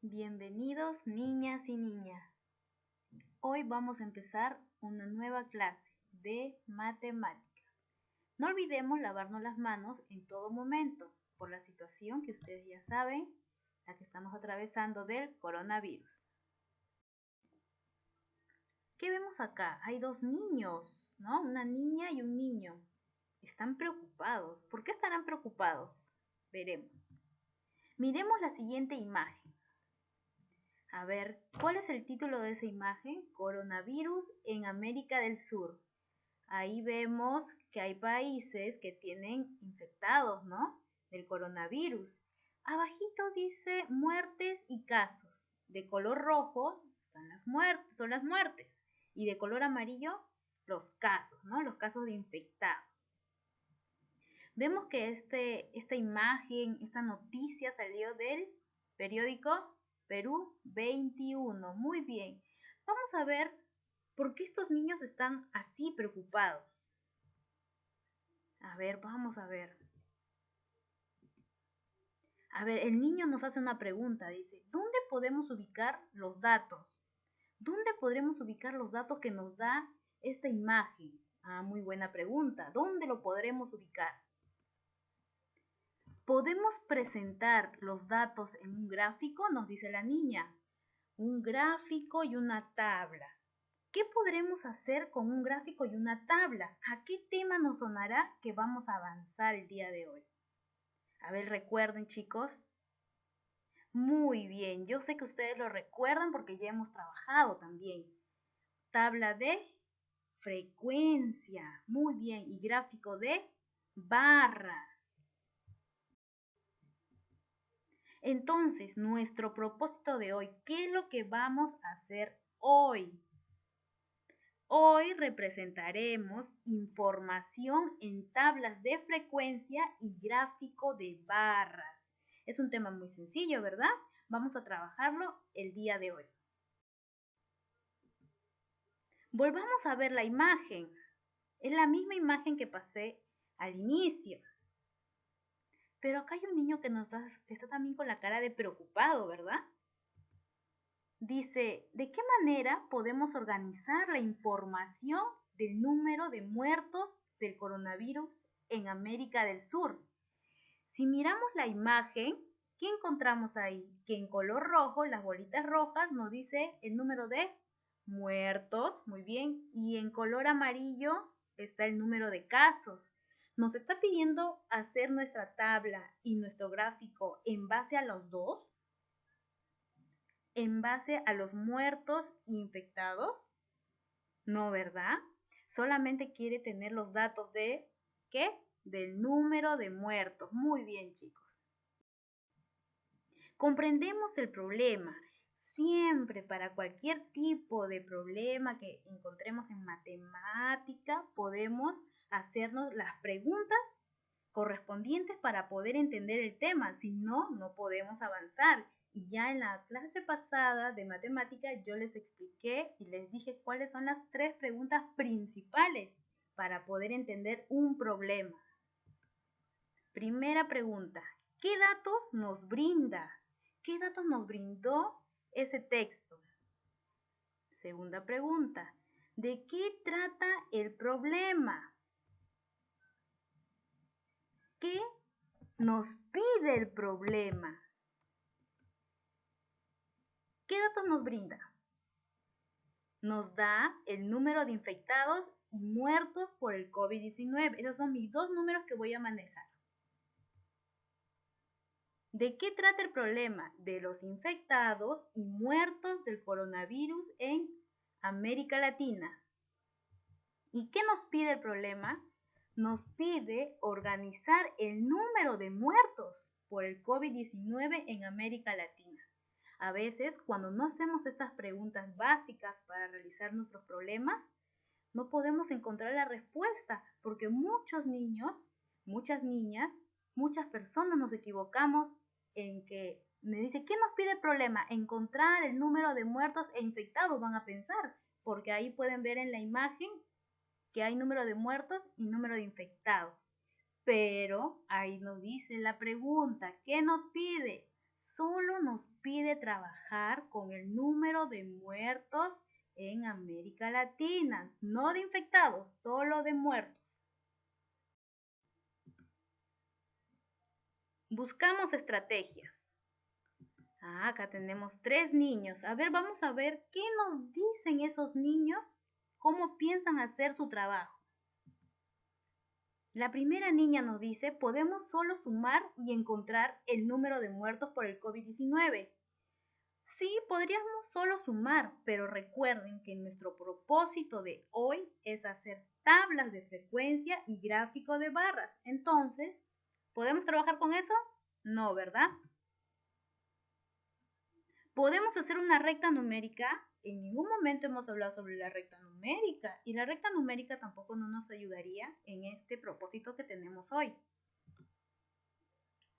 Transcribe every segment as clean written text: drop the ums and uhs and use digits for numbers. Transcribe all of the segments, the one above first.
Bienvenidos niñas y niñas. Hoy vamos a empezar una nueva clase de matemáticas. No olvidemos lavarnos las manos en todo momento por la situación que ustedes ya saben, la que estamos atravesando del coronavirus. ¿Qué vemos acá? Hay dos niños, ¿no? Una niña y un niño. Están preocupados. ¿Por qué estarán preocupados? Veremos. Miremos la siguiente imagen. A ver, ¿cuál es el título de esa imagen? Coronavirus en América del Sur. Ahí vemos que hay países que tienen infectados, ¿no? Del coronavirus. Abajito dice muertes y casos. De color rojo son las muertes. Y de color amarillo, los casos, ¿no? Los casos de infectados. Vemos que esta imagen, esta noticia salió del periódico Perú 21. Muy bien. Vamos a ver por qué estos niños están así preocupados. A ver, vamos a ver. A ver, el niño nos hace una pregunta. Dice, ¿dónde podemos ubicar los datos? ¿Dónde podremos ubicar los datos que nos da esta imagen? Ah, muy buena pregunta. ¿Dónde lo podremos ubicar? ¿Podemos presentar los datos en un gráfico? Nos dice la niña. Un gráfico y una tabla. ¿Qué podremos hacer con un gráfico y una tabla? ¿A qué tema nos sonará que vamos a avanzar el día de hoy? A ver, recuerden, chicos. Muy bien, yo sé que ustedes lo recuerdan porque ya hemos trabajado también. Tabla de frecuencia. Muy bien, y gráfico de barras. Entonces, nuestro propósito de hoy, ¿qué es lo que vamos a hacer hoy? Hoy representaremos información en tablas de frecuencia y gráfico de barras. Es un tema muy sencillo, ¿verdad? Vamos a trabajarlo el día de hoy. Volvamos a ver la imagen. Es la misma imagen que pasé al inicio. Pero acá hay un niño que está también con la cara de preocupado, ¿verdad? Dice, ¿de qué manera podemos organizar la información del número de muertos del coronavirus en América del Sur? Si miramos la imagen, ¿qué encontramos ahí? Que en color rojo, las bolitas rojas nos dice el número de muertos, muy bien, y en color amarillo está el número de casos. Nos está pidiendo hacer nuestra tabla y nuestro gráfico en base a los dos, en base a los muertos infectados. No, ¿verdad? Solamente quiere tener los datos de, ¿qué? Del número de muertos. Muy bien, chicos. Comprendemos el problema. Siempre para cualquier tipo de problema que encontremos en matemática, podemos hacernos las preguntas correspondientes para poder entender el tema. Si no, no podemos avanzar. Y ya en la clase pasada de matemática yo les expliqué y les dije cuáles son las 3 preguntas principales para poder entender un problema. Primera pregunta, ¿qué datos nos brinda? ¿Qué datos nos brindó ese texto? Segunda pregunta, ¿de qué trata el problema? ¿Qué nos pide el problema? ¿Qué datos nos brinda? Nos da el número de infectados y muertos por el COVID-19. Esos son mis 2 números que voy a manejar. ¿De qué trata el problema? De los infectados y muertos del coronavirus en América Latina. ¿Y qué nos pide el problema? Nos pide organizar el número de muertos por el COVID-19 en América Latina. A veces, cuando no hacemos estas preguntas básicas para realizar nuestros problemas, no podemos encontrar la respuesta, porque muchos niños, muchas niñas, muchas personas nos equivocamos en que me dice, ¿qué nos pide el problema? Encontrar el número de muertos e infectados, van a pensar, porque ahí pueden ver en la imagen que hay número de muertos y número de infectados. Pero ahí nos dice la pregunta, ¿qué nos pide? solo nos pide trabajar con el número de muertos en América Latina, no de infectados, solo de muertos. Buscamos estrategias. Acá tenemos 3 niños. A ver, vamos a ver qué nos dicen esos niños, cómo piensan hacer su trabajo. La primera niña nos dice, podemos solo sumar y encontrar el número de muertos por el COVID-19. Sí, podríamos solo sumar, pero recuerden que nuestro propósito de hoy es hacer tablas de frecuencia y gráfico de barras. Entonces, ¿podemos trabajar con eso? No, ¿verdad? ¿Podemos hacer una recta numérica? En ningún momento hemos hablado sobre la recta numérica y la recta numérica tampoco no nos ayudaría en este propósito que tenemos hoy.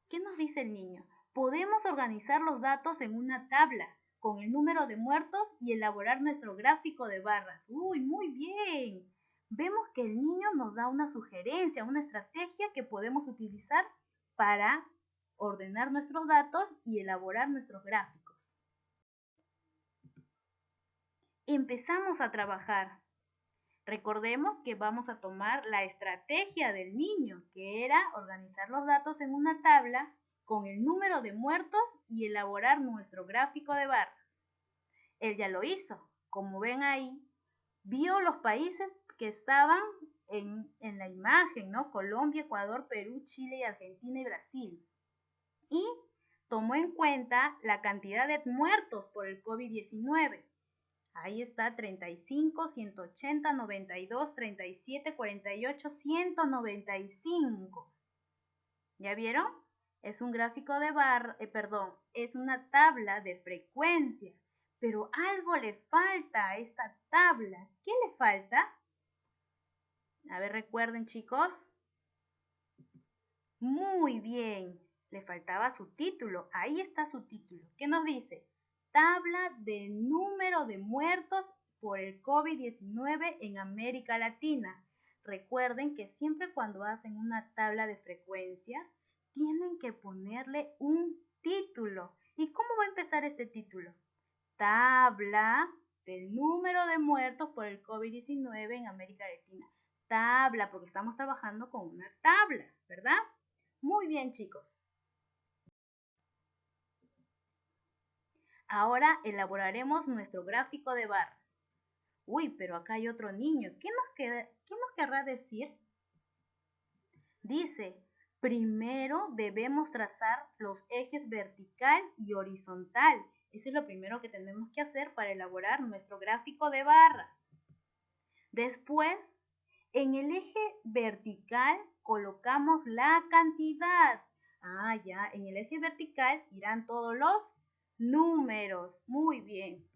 ¿Qué nos dice el niño? Podemos organizar los datos en una tabla con el número de muertos y elaborar nuestro gráfico de barras. ¡Uy, muy bien! Vemos que el niño nos da una sugerencia, una estrategia que podemos utilizar para ordenar nuestros datos y elaborar nuestros gráficos. Empezamos a trabajar. Recordemos que vamos a tomar la estrategia del niño, que era organizar los datos en una tabla con el número de muertos y elaborar nuestro gráfico de barras. Él ya lo hizo. Como ven ahí, vio los países que estaban en la imagen, ¿no? Colombia, Ecuador, Perú, Chile, Argentina y Brasil. Y tomó en cuenta la cantidad de muertos por el COVID-19. Ahí está 35, 180, 92, 37, 48, 195. ¿Ya vieron? Es un gráfico de es una tabla de frecuencia. Pero algo le falta a esta tabla. ¿Qué le falta? A ver, recuerden, chicos. Muy bien. Le faltaba su título. Ahí está su título. ¿Qué nos dice? Tabla del número de muertos por el COVID-19 en América Latina. Recuerden que siempre cuando hacen una tabla de frecuencia, tienen que ponerle un título. ¿Y cómo va a empezar este título? Tabla del número de muertos por el COVID-19 en América Latina. Tabla, porque estamos trabajando con una tabla, ¿verdad? Muy bien, chicos. Ahora elaboraremos nuestro gráfico de barras. Uy, pero acá hay otro niño. ¿Qué nos querrá decir? Dice, primero debemos trazar los ejes vertical y horizontal. Eso es lo primero que tenemos que hacer para elaborar nuestro gráfico de barras. Después, en el eje vertical colocamos la cantidad. Ya, en el eje vertical irán todos los números. Muy bien.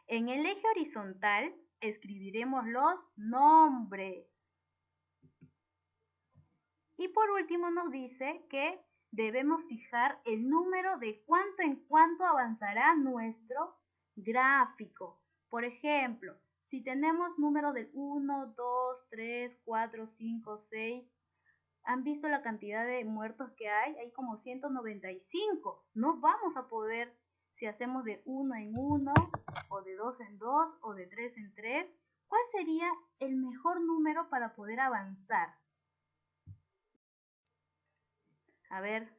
En el eje horizontal escribiremos los nombres. Y por último nos dice que debemos fijar el número de cuánto en cuánto avanzará nuestro gráfico. Por ejemplo, si tenemos números del 1, 2, 3, 4, 5, 6, ¿han visto la cantidad de muertos que hay? Hay como 195. No vamos a poder, si hacemos de 1 en 1, o de 2 en 2, o de 3 en 3, ¿cuál sería el mejor número para poder avanzar? A ver,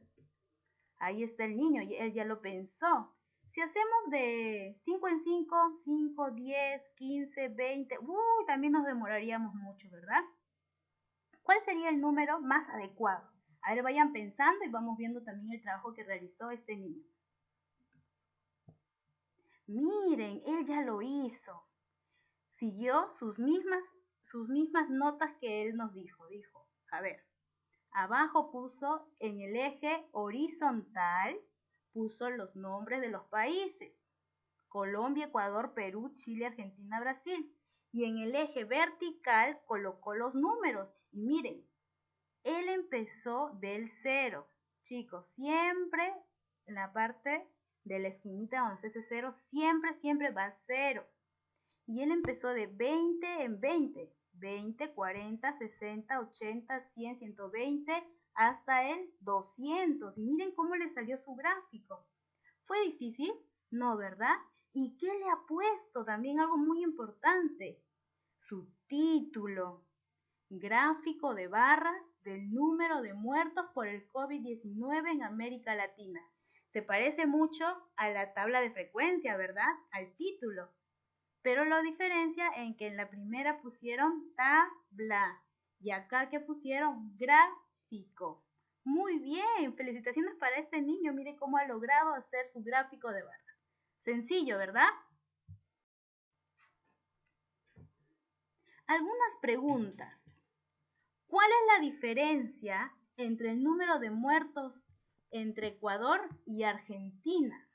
ahí está el niño, y él ya lo pensó. Si hacemos de 5 en 5, 5, 10, 15, 20, también nos demoraríamos mucho, ¿verdad? ¿Cuál sería el número más adecuado? A ver, vayan pensando y vamos viendo también el trabajo que realizó este niño. Miren, él ya lo hizo. Siguió sus mismas notas que él nos dijo. Dijo, a ver, abajo puso en el eje horizontal, puso los nombres de los países. Colombia, Ecuador, Perú, Chile, Argentina, Brasil. Y en el eje vertical colocó los números. Y miren, él empezó del 0. Chicos, siempre en la parte de la esquinita donde está ese 0, siempre va a 0. Y él empezó de 20 en 20. 20, 40, 60, 80, 100, 120, hasta el 200. Y miren cómo le salió su gráfico. ¿Fue difícil? No, ¿verdad? ¿Y qué le ha puesto? También algo muy importante. Su título. Gráfico de barras del número de muertos por el COVID-19 en América Latina. Se parece mucho a la tabla de frecuencia, ¿verdad? Al título. Pero lo diferencia en que en la primera pusieron tabla y acá que pusieron gráfico. Muy bien, felicitaciones para este niño. Mire cómo ha logrado hacer su gráfico de barras. Sencillo, ¿verdad? Algunas preguntas. ¿Cuál es la diferencia entre el número de muertos entre Ecuador y Argentina?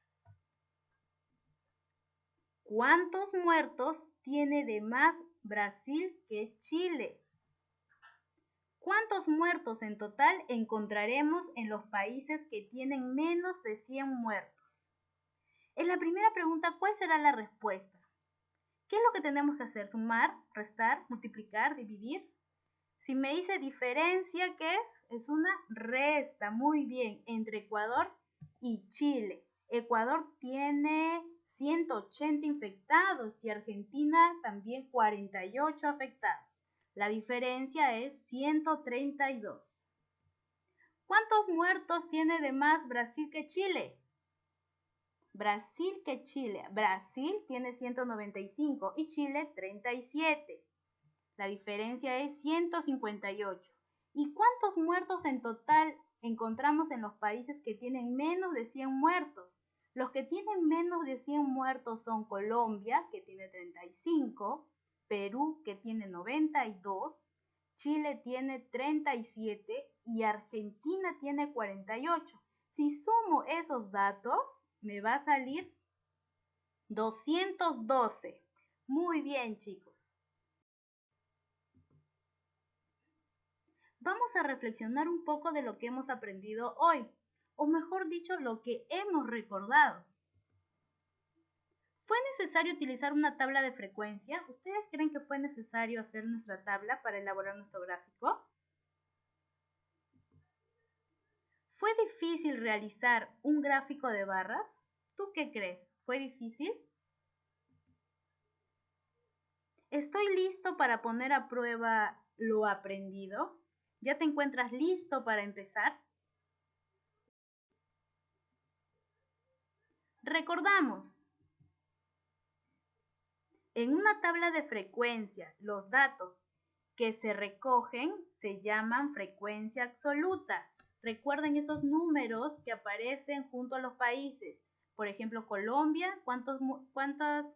¿Cuántos muertos tiene de más Brasil que Chile? ¿Cuántos muertos en total encontraremos en los países que tienen menos de 100 muertos? En la primera pregunta, ¿cuál será la respuesta? ¿Qué es lo que tenemos que hacer? ¿Sumar, restar, multiplicar, dividir? Si me dice diferencia, ¿qué es? Es una resta. Muy bien, entre Ecuador y Chile. Ecuador tiene 180 infectados y Argentina también 48 afectados. La diferencia es 132. ¿Cuántos muertos tiene de más Brasil que Chile? Brasil que Chile. Brasil tiene 195 y Chile 37. La diferencia es 158. ¿Y cuántos muertos en total encontramos en los países que tienen menos de 100 muertos? Los que tienen menos de 100 muertos son Colombia, que tiene 35, Perú, que tiene 92, Chile tiene 37 y Argentina tiene 48. Si sumo esos datos, me va a salir 212. Muy bien, chicos. Vamos a reflexionar un poco de lo que hemos aprendido hoy, o mejor dicho, lo que hemos recordado. ¿Fue necesario utilizar una tabla de frecuencia? ¿Ustedes creen que fue necesario hacer nuestra tabla para elaborar nuestro gráfico? ¿Fue difícil realizar un gráfico de barras? ¿Tú qué crees? ¿Fue difícil? ¿Estoy listo para poner a prueba lo aprendido? ¿Ya te encuentras listo para empezar? Recordamos, en una tabla de frecuencia, los datos que se recogen se llaman frecuencia absoluta. Recuerden esos números que aparecen junto a los países. Por ejemplo, Colombia, ¿cuántas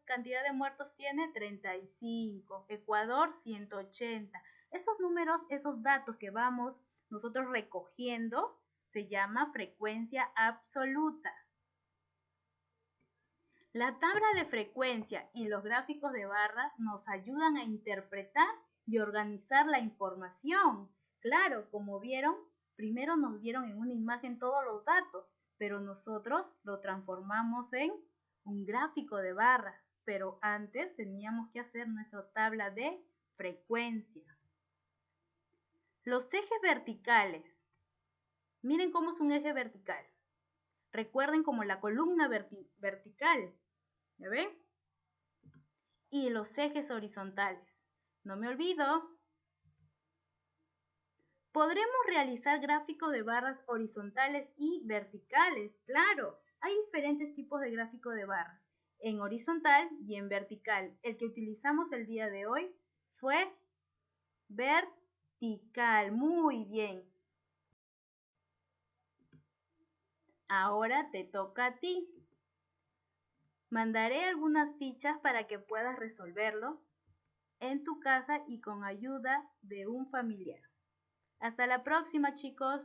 cantidad de muertos tiene? 35. Ecuador, 180. Esos números, esos datos que vamos nosotros recogiendo, se llama frecuencia absoluta. La tabla de frecuencia y los gráficos de barra nos ayudan a interpretar y organizar la información. Claro, como vieron, primero nos dieron en una imagen todos los datos, pero nosotros lo transformamos en un gráfico de barras. Pero antes teníamos que hacer nuestra tabla de frecuencia. Los ejes verticales. Miren cómo es un eje vertical. Recuerden como la columna vertical. ¿Ya ven? Y los ejes horizontales. No me olvido. Podremos realizar gráficos de barras horizontales y verticales. Claro, hay diferentes tipos de gráfico de barras, en horizontal y en vertical. El que utilizamos el día de hoy fue vertical. Muy bien. Ahora te toca a ti. Mandaré algunas fichas para que puedas resolverlo en tu casa y con ayuda de un familiar. Hasta la próxima, chicos.